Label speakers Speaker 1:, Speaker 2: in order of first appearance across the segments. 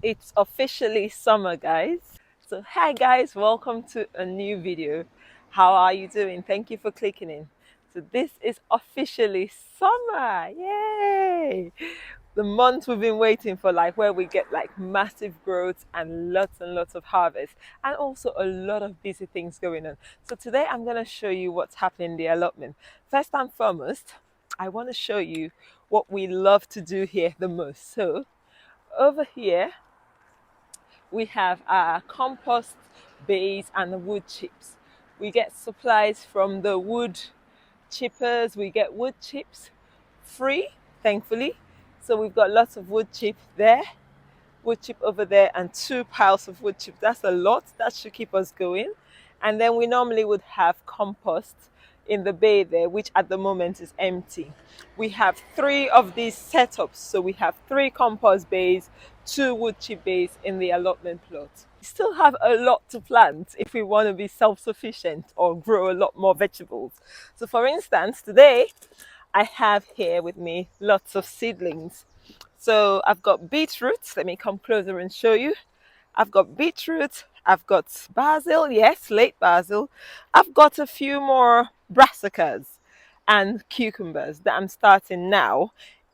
Speaker 1: It's officially summer, guys. So hi guys, welcome to a new video. How are you doing? Thank you for clicking in. So this is officially summer. Yay! The month we've been waiting for, like where we get like massive growth and lots of harvest, and also a lot of busy things going on. So today I'm going to show you what's happening in the allotment. First and foremost, I want to show you what we love to do here the most. So over here we have our compost base and the wood chips. We get supplies from the wood chippers. We get wood chips free, thankfully. So we've got lots of wood chip there, wood chip over there, and 2 piles of wood chip. That's a lot. That should keep us going. And then we normally would have compost in the bay there, which at the moment is empty. We have 3 of these setups. So we have 3 compost bays, 2 wood chip bays in the allotment plot. We still have a lot to plant if we want to be self-sufficient or grow a lot more vegetables. So for instance, today I have here with me lots of seedlings. So I've got beetroot. Let me come closer and show you. I've got beetroot. I've got basil. Yes, late basil. I've got a few more brassicas and cucumbers that I'm starting now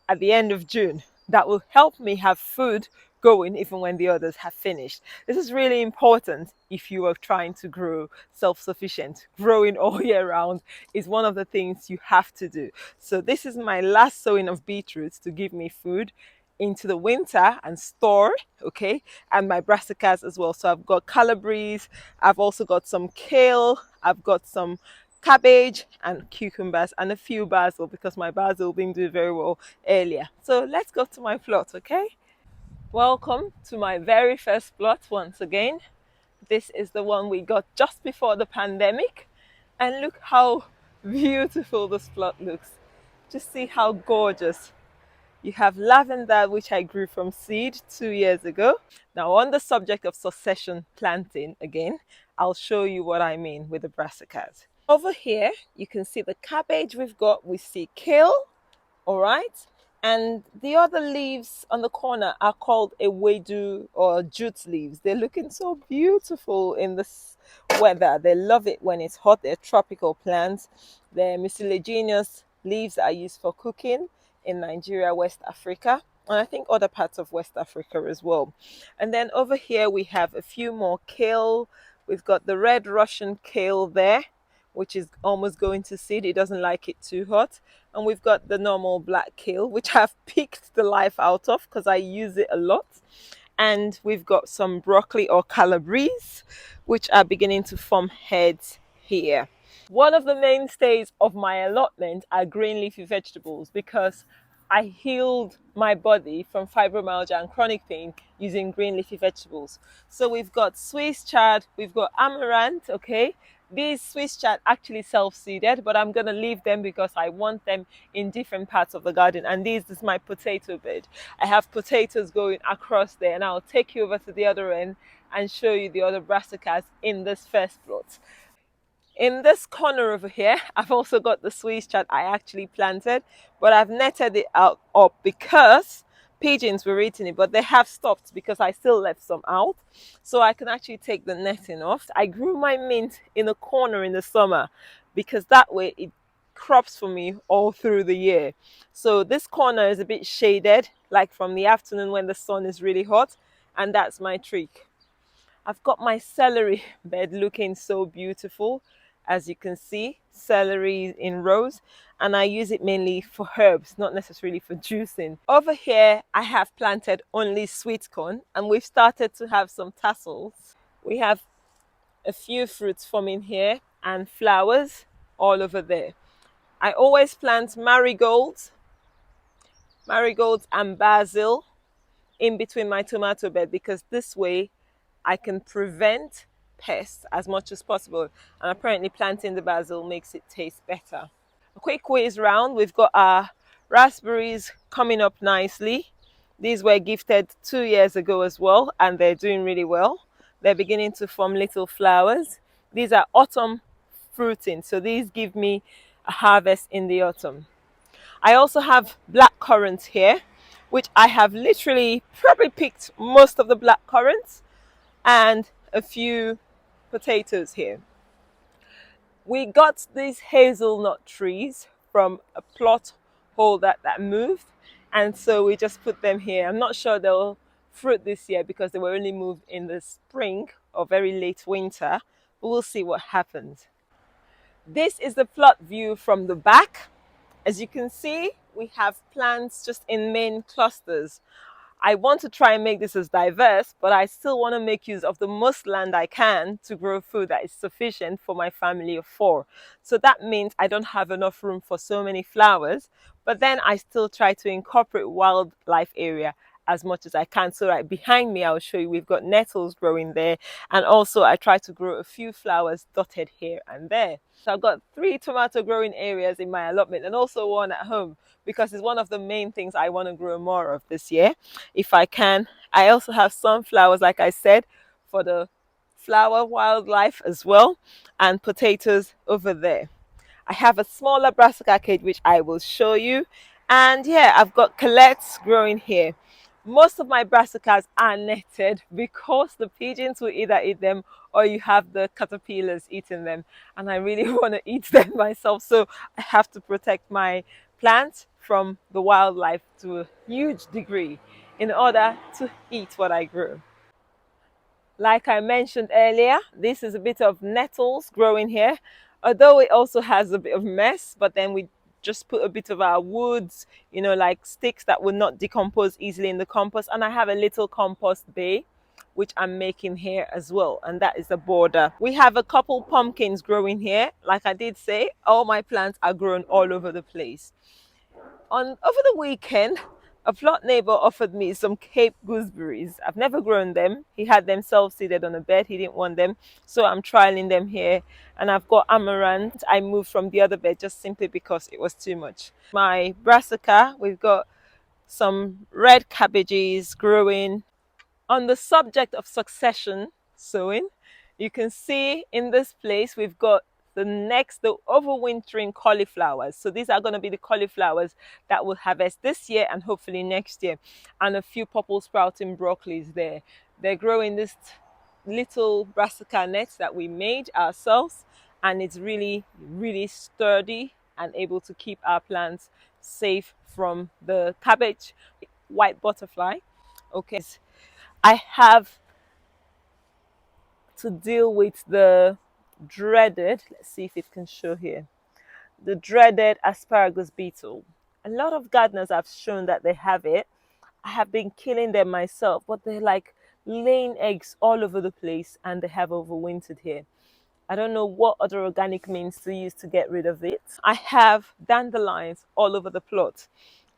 Speaker 1: at the end of June. That will help me have food going even when the others have finished. This is really important if you are trying to grow self-sufficient. Growing all year round is one of the things you have to do. So this is my last sowing of beetroots to give me food into the winter and store, okay, and my brassicas as well. So I've got calabrese, I've also got some kale, I've got some cabbage and cucumbers and a few basil because my basil didn't do very well earlier. So let's go to my plot, okay? Welcome to my very first plot once again. This is the one we got just before the pandemic, and look how beautiful this plot looks. Just see how gorgeous. You have lavender, which I grew from seed 2 years ago. Now, on the subject of succession planting again, I'll show you what I mean with the brassicas. Over here, you can see the cabbage we've got. We see kale, all right? And the other leaves on the corner are called ewedu or jute leaves. They're looking so beautiful in this weather. They love it when it's hot. They're tropical plants. They're mucilaginous leaves that are used for cooking in Nigeria, West Africa, and I think other parts of West Africa as well. And then over here we have a few more kale. We've got the red Russian kale there, which is almost going to seed. It doesn't like it too hot. And we've got the normal black kale, which I've picked the life out of because I use it a lot. And we've got some broccoli or calabrese, which are beginning to form heads here. One of the mainstays of my allotment are green leafy vegetables because I healed my body from fibromyalgia and chronic pain using green leafy vegetables. So we've got Swiss chard, we've got amaranth, okay? These Swiss chard actually self-seeded, but I'm going to leave them because I want them in different parts of the garden. And this is my potato bed. I have potatoes going across there, and I'll take you over to the other end and show you the other brassicas in this first plot. In this corner over here, I've also got the Swiss chard I actually planted, but I've netted it out up because pigeons were eating it, but they have stopped because I still left some out. So I can actually take the netting off. I grew my mint in a corner in the summer because that way it crops for me all through the year. So this corner is a bit shaded, like from the afternoon when the sun is really hot, and that's my trick. I've got my celery bed looking so beautiful. As you can see, celery in rows, and I use it mainly for herbs, not necessarily for juicing. Over here, I have planted only sweet corn, and we've started to have some tassels. We have a few fruits forming here and flowers all over there. I always plant marigolds and basil in between my tomato bed because this way I can prevent pests as much as possible, and apparently planting the basil makes it taste better. A quick whiz round, we've got our raspberries coming up nicely. These were gifted 2 years ago as well, and they're doing really well. They're beginning to form little flowers. These are autumn fruiting, so these give me a harvest in the autumn. I also have black currants here, which I have literally probably picked most of the black currants and a few potatoes here. We got these hazelnut trees from a plot hole that moved, and so we just put them here. I'm not sure they'll fruit this year because they were only moved in the spring or very late winter, but we'll see what happens. This is the plot view from the back. As you can see, we have plants just in main clusters. I want to try and make this as diverse, but I still want to make use of the most land I can to grow food that is sufficient for my family of 4. So that means I don't have enough room for so many flowers, but then I still try to incorporate wildlife area as much as I can. So right behind me, I'll show you, we've got nettles growing there. And also I try to grow a few flowers dotted here and there. So I've got 3 tomato growing areas in my allotment and also one at home, because it's one of the main things I want to grow more of this year if I can. I also have sunflowers, like I said, for the flower wildlife as well, and potatoes over there. I have a smaller brassica cage which I will show you, and yeah, I've got colettes growing here. Most of my brassicas are netted because the pigeons will either eat them or you have the caterpillars eating them, and I really want to eat them myself, so I have to protect my plants from the wildlife to a huge degree in order to eat what I grow. Like I mentioned earlier, this is a bit of nettles growing here, although it also has a bit of mess, but then we just put a bit of our woods, like sticks that will not decompose easily in the compost. And I have a little compost bay which I'm making here as well, and that is the border. We have a couple pumpkins growing here. Like I did say, all my plants are grown all over the place. Over the weekend, a plot neighbor offered me some Cape gooseberries. I've never grown them. He had them self-seeded on a bed. He didn't want them, so I'm trialing them here. And I've got amaranth. I moved from the other bed just simply because it was too much. My brassica, we've got some red cabbages growing. On the subject of succession sowing, you can see in this place we've got the overwintering cauliflowers. So these are going to be the cauliflowers that we'll harvest this year and hopefully next year, and a few purple sprouting broccolis there. They're growing this little brassica nets that we made ourselves, and it's really, really sturdy and able to keep our plants safe from the cabbage white butterfly. Okay, I have to deal with the dreaded, let's see if it can show here, the dreaded asparagus beetle. A lot of gardeners have shown that they have it. I have been killing them myself, but they're like laying eggs all over the place and they have overwintered here. I don't know what other organic means to use to get rid of it. I have dandelions all over the plot.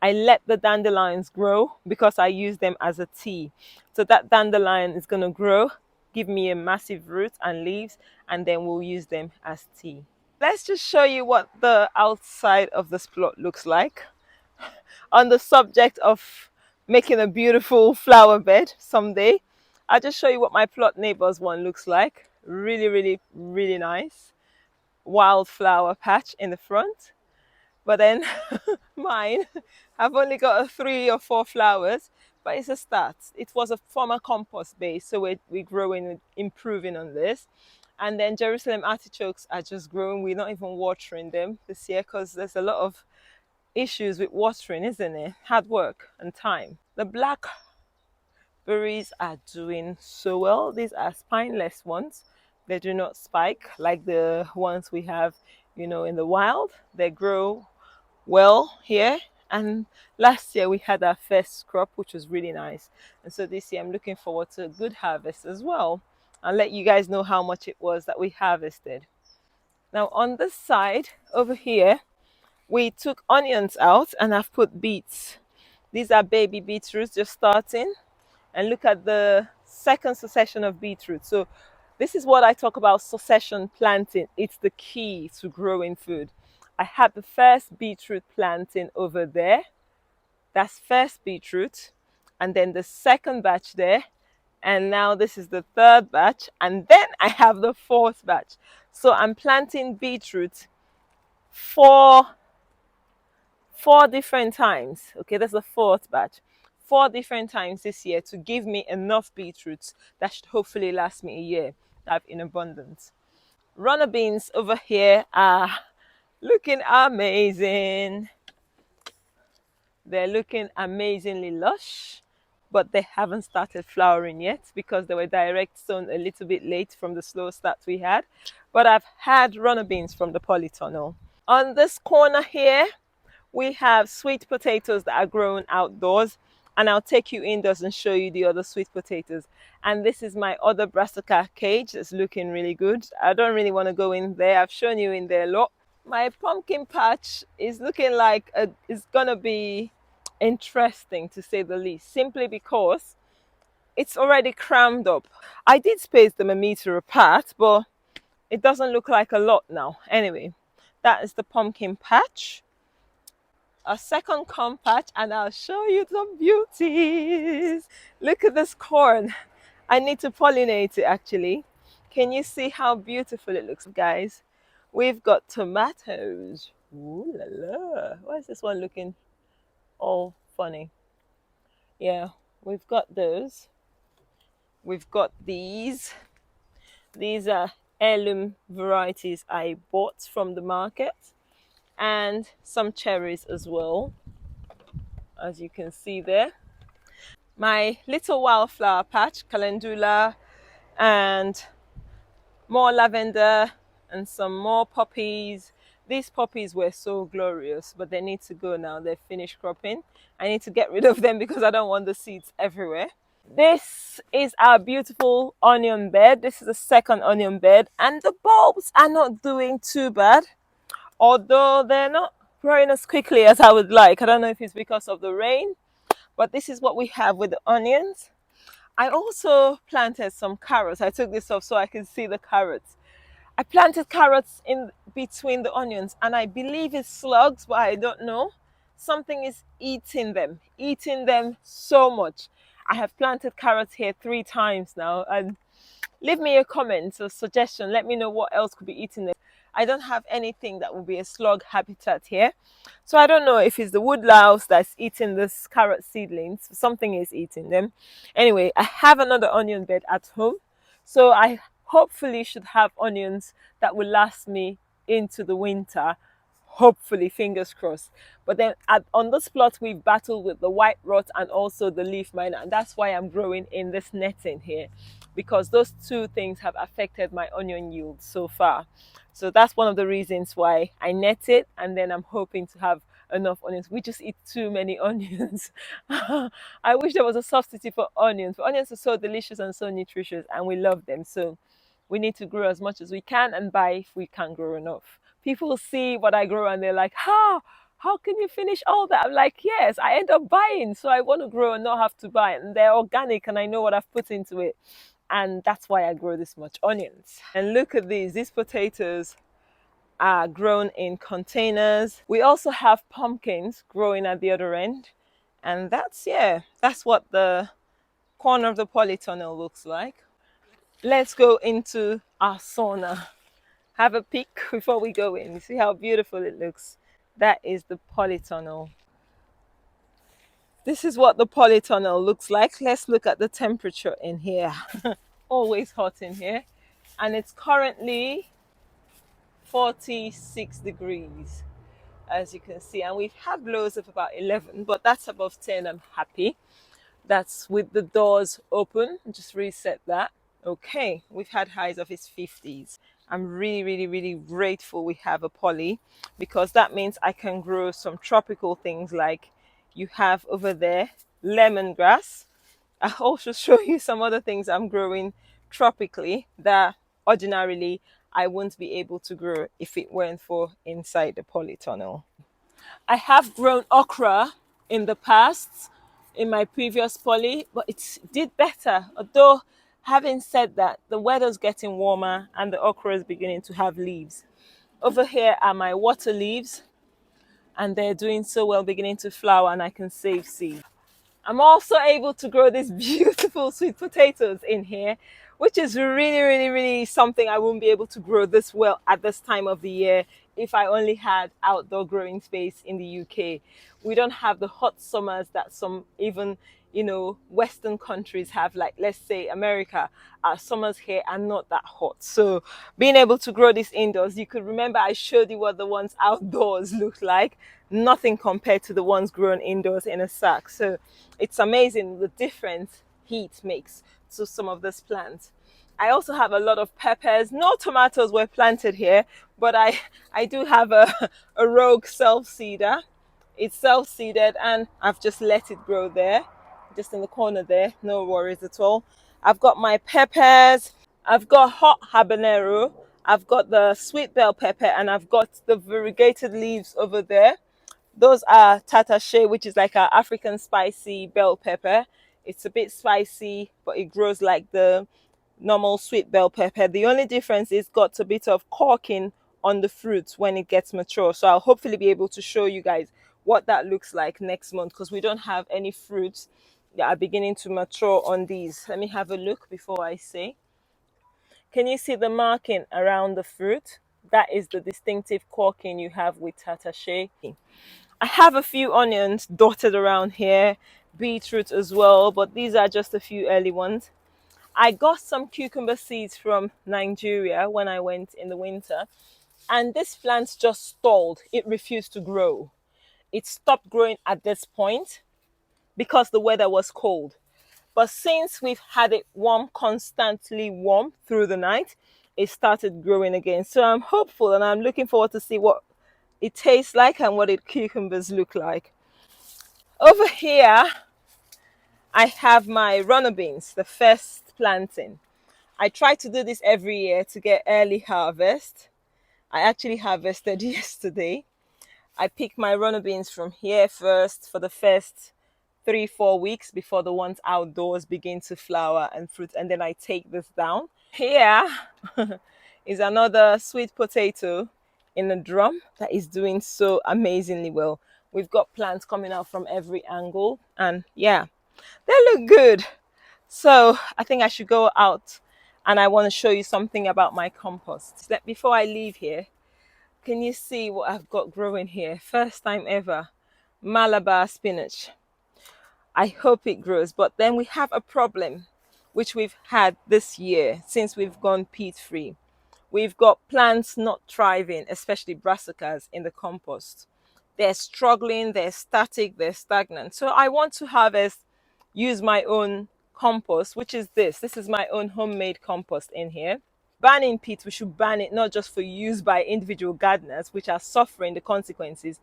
Speaker 1: I let the dandelions grow because I use them as a tea. So that dandelion is going to grow, give me a massive root and leaves, and then we'll use them as tea. Let's just show you what the outside of this plot looks like. On the subject of making a beautiful flower bed someday, I'll just show you what my plot neighbor's one looks like. Really, really, really nice. Wildflower patch in the front. But then mine, I've only got 3 or 4 flowers, but it's a start. It was a former compost base, so we're growing, improving on this. And then Jerusalem artichokes are just growing. We're not even watering them this year because there's a lot of issues with watering, isn't it? Hard work and time. The blackberries are doing so well. These are spineless ones. They do not spike like the ones we have, in the wild. They grow well here, and last year we had our first crop, which was really nice, and so this year I'm looking forward to a good harvest as well. I'll let you guys know how much it was that we harvested. Now on this side over here we took onions out and I've put beets. These are baby beetroots just starting, and look at the second succession of beetroot. So this is what I talk about succession planting. It's the key to growing food. I had the first beetroot planting over there. That's first beetroot. And then the second batch there. And now this is the third batch. And then I have the fourth batch. So I'm planting beetroot four different times. Okay, that's the fourth batch. 4 different times this year to give me enough beetroots that should hopefully last me a year. Have in abundance. Runner beans over here are looking amazing. They're looking amazingly lush, but they haven't started flowering yet because they were direct sown a little bit late from the slow start we had. But I've had runner beans from the polytunnel. On this corner here, we have sweet potatoes that are grown outdoors, and I'll take you indoors and show you the other sweet potatoes. And this is my other brassica cage. It's looking really good. I don't really want to go in there. I've shown you in there a lot. My pumpkin patch is looking like it's gonna be interesting to say the least, simply because it's already crammed up. I did space them a meter apart, but it doesn't look like a lot now. Anyway, that is the pumpkin patch. A second corn patch, and I'll show you some beauties. Look at this corn. I need to pollinate it actually. Can you see how beautiful it looks, guys? We've got tomatoes. Ooh la la. Why is this one looking all funny? Yeah, we've got those. We've got these. These are heirloom varieties I bought from the market, and some cherries as well, as you can see there. My little wildflower patch, calendula, and more lavender, and some more poppies. These poppies were so glorious, but they need to go now. They're finished cropping. I need to get rid of them because I don't want the seeds everywhere. This is our beautiful onion bed. This is the second onion bed, and the bulbs are not doing too bad, although they're not growing as quickly as I would like. I don't know if it's because of the rain, but this is what we have with the onions. I also planted some carrots. I took this off so I can see the carrots. I planted carrots in between the onions, and I believe it's slugs, but I don't know. Something is eating them so much. I have planted carrots here 3 times now, and leave me a comment or suggestion. Let me know what else could be eating them. I don't have anything that would be a slug habitat here. So I don't know if it's the woodlouse that's eating this carrot seedlings. Something is eating them. Anyway, I have another onion bed at home. So I hopefully should have onions that will last me into the winter. Hopefully, fingers crossed. But then on this plot, we've battled with the white rot and also the leaf miner. And that's why I'm growing in this netting here, because those 2 things have affected my onion yield so far. So that's one of the reasons why I net it, and then I'm hoping to have enough onions. We just eat too many onions. I wish there was a substitute for onions. But onions are so delicious and so nutritious, and we love them. So we need to grow as much as we can and buy if we can't grow enough. People see what I grow and they're like, how can you finish all that? I'm like, yes, I end up buying. So I want to grow and not have to buy it. And they're organic and I know what I've put into it. And that's why I grow this much onions. And look at these potatoes are grown in containers. We also have pumpkins growing at the other end. And that's what the corner of the polytunnel looks like. Let's go into our sauna. Have a peek before we go in. See how beautiful it looks. That is the polytunnel. This is what the polytunnel looks like. Let's look at the temperature in here. Always hot in here. And it's currently 46 degrees, as you can see. And we've had lows of about 11, but that's above 10. I'm happy. That's with the doors open. Just reset that. Okay, we've had highs of its 50s. I'm really grateful we have a poly, because that means I can grow some tropical things like you have over there, lemongrass. I'll also show you some other things I'm growing tropically that ordinarily I wouldn't be able to grow if it weren't for inside the polytunnel. I have grown okra in the past in my previous poly, but it did better. Although, having said that, the weather's getting warmer and the okra is beginning to have leaves. Over here are my water leaves, and they're doing so well, beginning to flower, and I can save seed. I'm also able to grow these beautiful sweet potatoes in here, which is really something I won't be able to grow this well at this time of the year if I only had outdoor growing space in the UK. We don't have the hot summers that some even, Western countries have, like let's say America. Our summers here are not that hot. So being able to grow this indoors, you could remember I showed you what the ones outdoors look like. Nothing compared to the ones grown indoors in a sack. So it's amazing the difference heat makes to some of these plants. I also have a lot of peppers. No tomatoes were planted here, but I do have a rogue self-seeder. It's self-seeded and I've just let it grow there, just in the corner there. No worries at all. I've got my peppers. I've got hot habanero. I've got the sweet bell pepper and I've got the variegated leaves over there. Those are tatashe, which is like an African spicy bell pepper. It's a bit spicy, but it grows like the normal sweet bell pepper. The only difference is got a bit of corking on the fruit when it gets mature. So I'll hopefully be able to show you guys what that looks like next month, because we don't have any fruits that are beginning to mature on these. Let me have a look before I say. Can you see the marking around the fruit? That is the distinctive corking you have with tatashe. I have a few onions dotted around here, beetroot as well, but these are just a few early ones. I got some cucumber seeds from Nigeria when I went in the winter, and this plant just stalled. It refused to grow. It stopped growing at this point because the weather was cold. But since we've had it warm, constantly warm through the night, it started growing again. So I'm hopeful and I'm looking forward to see what it tastes like and what its cucumbers look like. Over here, I have my runner beans, the first planting. I try to do this every year to get early harvest. I actually harvested yesterday. I pick my runner beans from here first for the first 3-4 weeks before the ones outdoors begin to flower and fruit, and then I take this down. Here is another sweet potato in a drum that is doing so amazingly well. We've got plants coming out from every angle, and yeah, they look good. So I think I should go out and I want to show you something about my compost. Before I leave here, can you see what I've got growing here? First time ever, Malabar spinach. I hope it grows, but then we have a problem which we've had this year since we've gone peat free. We've got plants not thriving, especially brassicas in the compost. They're struggling, they're static, they're stagnant. So I want to harvest, use my own compost, which is this. This is my own homemade compost in here. Banning peat, we should ban it not just for use by individual gardeners, which are suffering the consequences,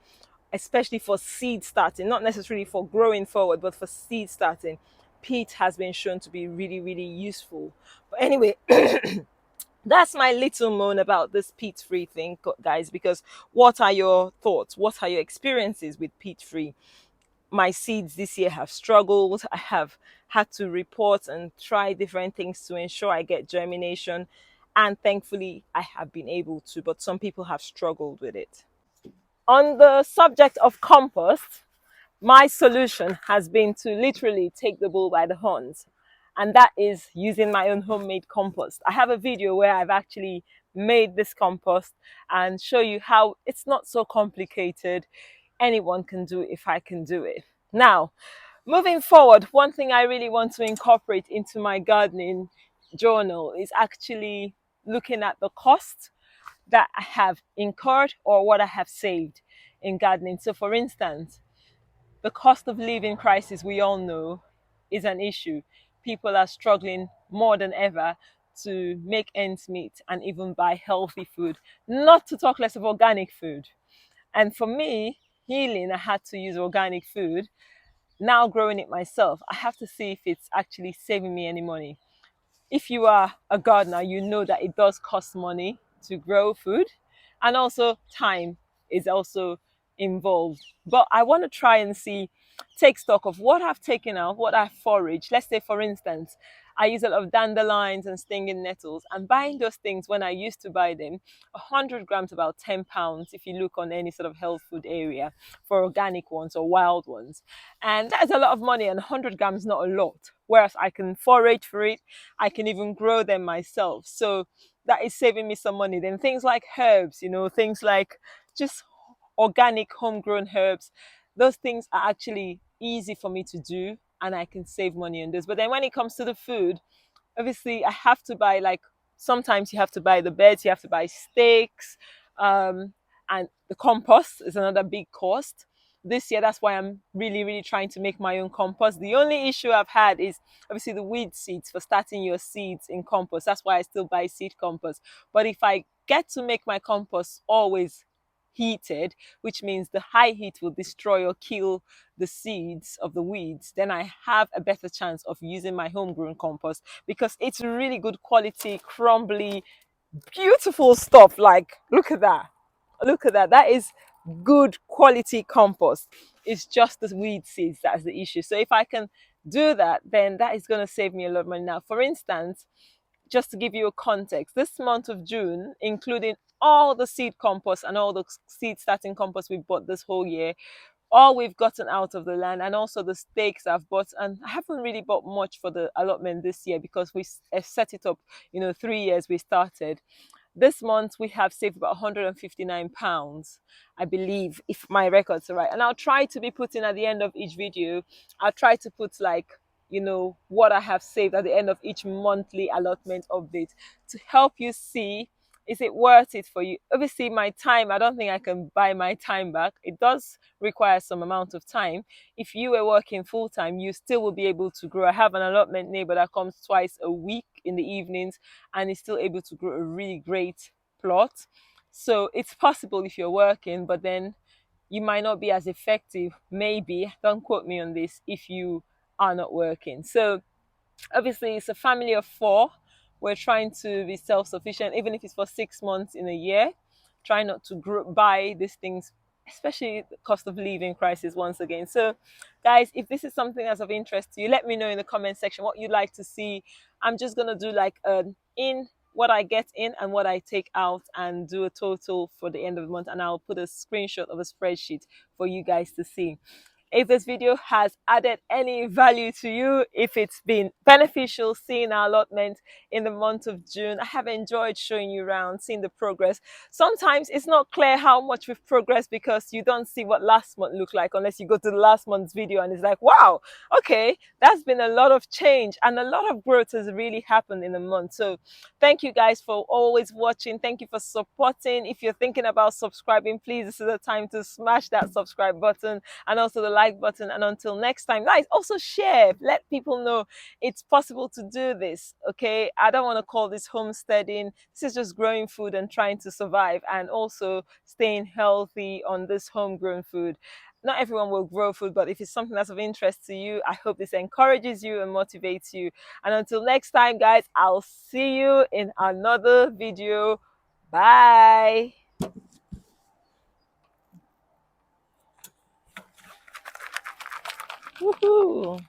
Speaker 1: especially for seed starting, not necessarily for growing forward, but for seed starting. Peat has been shown to be really, really useful. But anyway, that's my little moan about this peat free thing, guys, because what are your thoughts? What are your experiences with peat free? My seeds this year have struggled. I have had to report and try different things to ensure I get germination. And thankfully, I have been able to, but some people have struggled with it. On the subject of compost, my solution has been to literally take the bull by the horns, and that is using my own homemade compost. I have a video where I've actually made this compost and show you how it's not so complicated. Anyone can do it if I can do it. Now, moving forward, one thing I really want to incorporate into my gardening journal is actually looking at the cost that I have incurred or what I have saved in gardening. So for instance, the cost of living crisis, we all know, is an issue. People are struggling more than ever to make ends meet and even buy healthy food, not to talk less of organic food. And for me, healing, I had to use organic food. Now growing it myself, I have to see if it's actually saving me any money. If you are a gardener, you know that it does cost money to grow food, and also time is also involved. But I want to try and see, take stock of what I've taken out, what I've foraged. Let's say, for instance, I use a lot of dandelions and stinging nettles. And buying those things when I used to buy them, 100 grams about £10 if you look on any sort of health food area for organic ones or wild ones. And that is a lot of money, and 100 grams not a lot. Whereas I can forage for it, I can even grow them myself. So that is saving me some money. Then things like herbs, things like just organic homegrown herbs, those things are actually easy for me to do, and I can save money on those. But then when it comes to the food, obviously I have to buy, like, sometimes you have to buy the beds, you have to buy steaks, um, and the compost is another big cost. This year, that's why I'm really, really trying to make my own compost. The only issue I've had is obviously the weed seeds for starting your seeds in compost. That's why I still buy seed compost. But if I get to make my compost always heated, which means the high heat will destroy or kill the seeds of the weeds, then I have a better chance of using my homegrown compost, because it's really good quality, crumbly, beautiful stuff. Like, look at that. Look at that. That is good quality compost. It's just the weed seeds that's the issue. So if I can do that, then that is going to save me a lot of money. Now, for instance, just to give you a context, this month of June, including all the seed compost and all the seed starting compost we bought this whole year, all we've gotten out of the land, and also the stakes I've bought. And I haven't really bought much for the allotment this year because we set it up, 3 years we started. This month we have saved about £159, I believe, if my records are right. And I'll try to be putting at the end of each video, I'll try to put, like, what I have saved at the end of each monthly allotment update, to help you see, is it worth it for you? Obviously, my time, I don't think I can buy my time back. It does require some amount of time. If you were working full time, you still will be able to grow. I have an allotment neighbor that comes twice a week in the evenings, and is still able to grow a really great plot. So it's possible if you're working, but then you might not be as effective, maybe, don't quote me on this, if you are not working. So obviously it's a family of four. We're trying to be self-sufficient, even if it's for 6 months in a year. Try not to buy these things, especially the cost of living crisis once again. So guys, if this is something that's of interest to you, let me know in the comment section what you'd like to see. I'm just gonna do like in what I get in and what I take out, and do a total for the end of the month, and I'll put a screenshot of a spreadsheet for you guys to see. If this video has added any value to you, if it's been beneficial seeing our allotment in the month of June, I have enjoyed showing you around, seeing the progress. Sometimes it's not clear how much we've progressed because you don't see what last month looked like unless you go to the last month's video, and it's like, wow, okay, that's been a lot of change and a lot of growth has really happened in a month. So thank you guys for always watching. Thank you for supporting. If you're thinking about subscribing, please, this is the time to smash that subscribe button and also the like button. And until next time, guys, also share, let people know it's possible to do this. Okay, I don't want to call this homesteading. This is just growing food and trying to survive, and also staying healthy on this homegrown food. Not everyone will grow food, but if it's something that's of interest to you, I hope this encourages you and motivates you. And until next time, guys, I'll see you in another video. Bye. Woohoo.